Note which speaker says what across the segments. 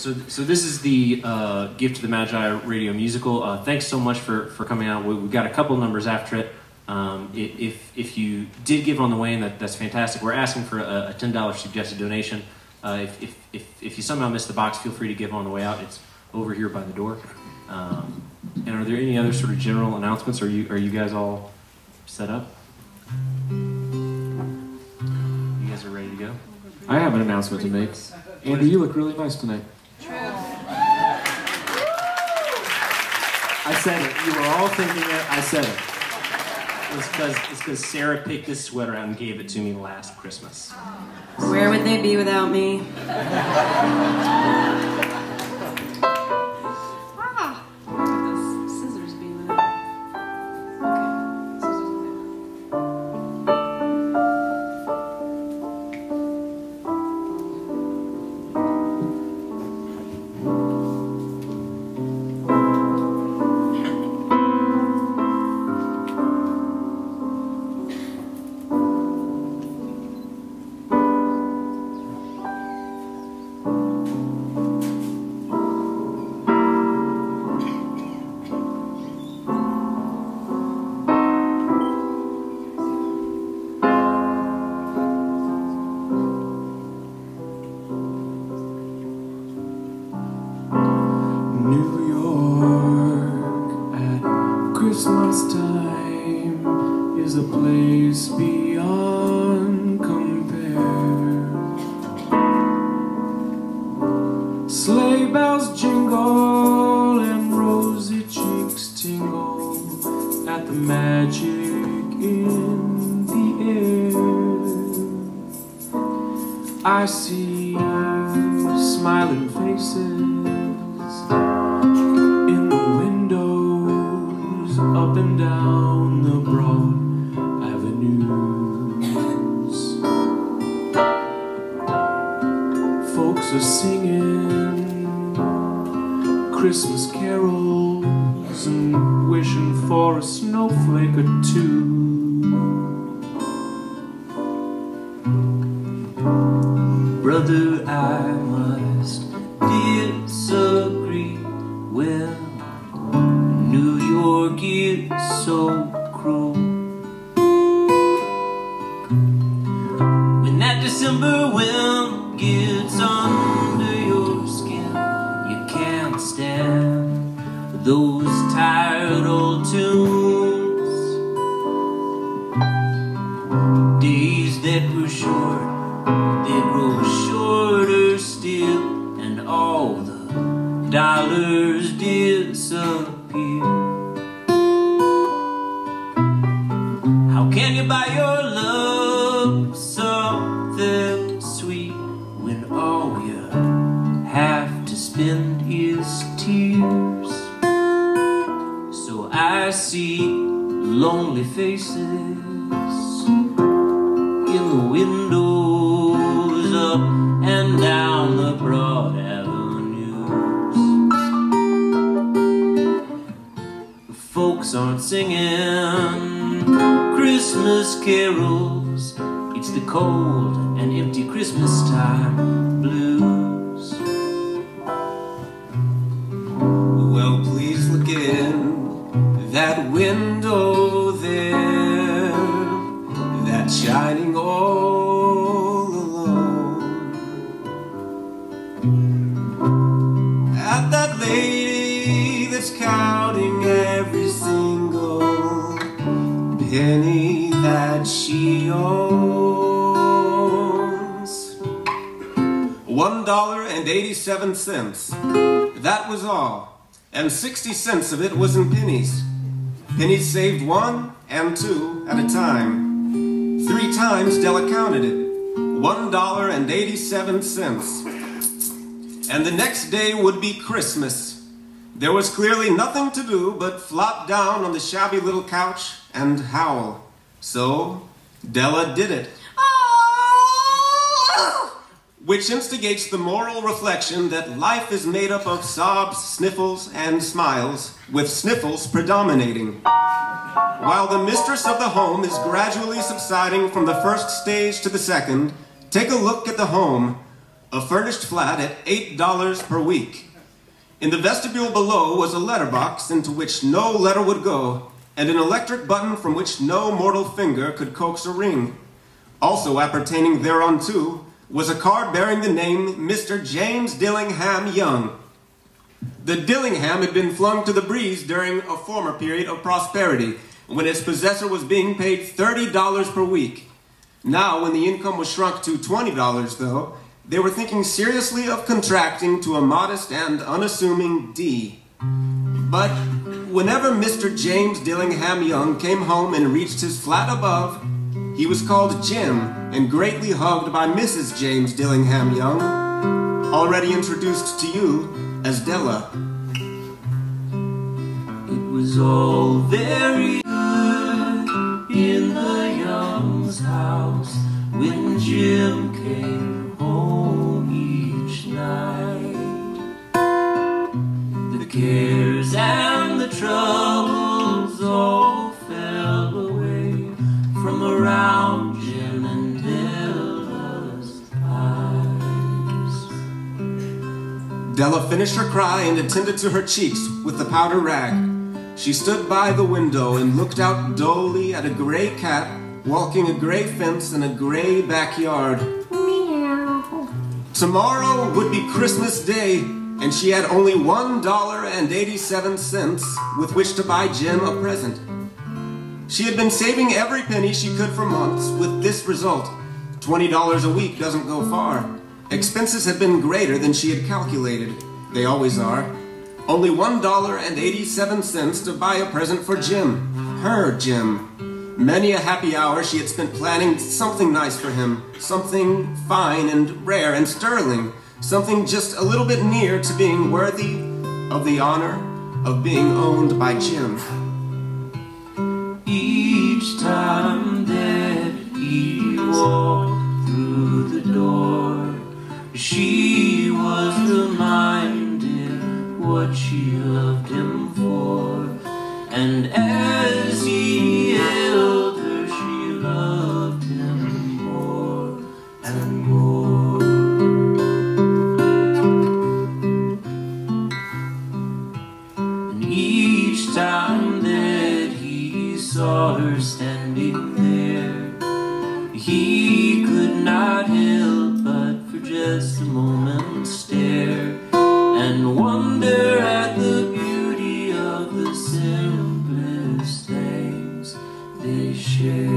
Speaker 1: So this is the Gift to the Magi radio musical. Thanks so much for coming out. We've got a couple numbers after it. If you did give on the way, and that's fantastic. We're asking for a $10 suggested donation. If you somehow missed the box, feel free to give on the way out. It's over here by the door. And are there any other sort of general announcements? Are you guys all set up? You guys are ready to go?
Speaker 2: I have an announcement to make. Andy, you look really nice tonight.
Speaker 3: True.
Speaker 2: I said it. You were all thinking it. I said it.
Speaker 1: It's because Sarah picked this sweater out and gave it to me last Christmas.
Speaker 3: Where would they be without me? Scissors be with it. Okay, scissors with
Speaker 2: Christmas time is a place beyond compare. Sleigh bells jingle and rosy cheeks tingle at the magic in the air. I see smiling faces up and down the broad avenues. Folks are singing Christmas carols and wishing for a snowflake or two. Brother, I must disagree. Well, New York is so cruel. When that December wind gets under your skin, you can't stand those tired old tunes. Days that were short, they grow shorter still, and all the dollars disappear. How can you buy your love something sweet when all you have to spend is tears? So I see lonely faces in the windows up and down the broad avenues. Folks aren't singing Christmas carols, it's the cold and empty Christmas time blues. Well, please look in that window there, that's shining all alone, at that lady that's counting every single penny that she owns. $1.87. That was all, and 60 cents of it was in pennies. Pennies saved 1 and 2 at a time. 3 times Della counted it. $1.87. And the next day would be Christmas. There was clearly nothing to do but flop down on the shabby little couch and howl. So Della did it. Which instigates the moral reflection that life is made up of sobs, sniffles, and smiles, with sniffles predominating. While the mistress of the home is gradually subsiding from the first stage to the second, take a look at the home. a furnished flat at $8 per week. In the vestibule below was a letterbox into which no letter would go, and an electric button from which no mortal finger could coax a ring. Also appertaining thereunto was a card bearing the name Mr. James Dillingham Young. The Dillingham had been flung to the breeze during a former period of prosperity, when its possessor was being paid $30 per week. Now, when the income was shrunk to $20, though, they were thinking seriously of contracting to a modest and unassuming D. But whenever Mr. James Dillingham Young came home and reached his flat above, he was called Jim and greatly hugged by Mrs. James Dillingham Young, already introduced to you as Della.
Speaker 4: It was all very good in the Young's house when Jim came home each night. The cares and the troubles all fell away from around Jim and Della's eyes.
Speaker 2: Della finished her cry and attended to her cheeks with the powder rag. She stood by the window and looked out dully at a gray cat walking a gray fence in a gray backyard. Meow. Tomorrow would be Christmas Day, and she had only $1.87 with which to buy Jim a present. She had been saving every penny she could for months with this result. $20 a week doesn't go far. Expenses had been greater than she had calculated. They always are. Only $1.87 to buy a present for Jim. Her Jim. Many a happy hour she had spent planning something nice for him. Something fine and rare and sterling. Something just a little bit near to being worthy of the honor of being owned by Jim.
Speaker 4: Each time that he walked through the door, she was reminded what she loved him for, and as he held her, she loved him more and more. And each time that he saw her standing there, he could not help but for just a moment stare and wonder at the beauty of the simplest things they share.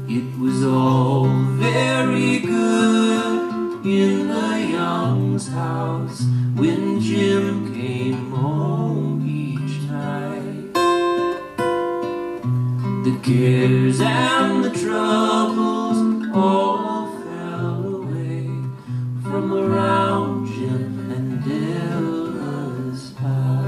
Speaker 4: It was all very good in the Young's house when Jim came home each night. The cares and the troubles all fell away from around Jim and Della's eyes.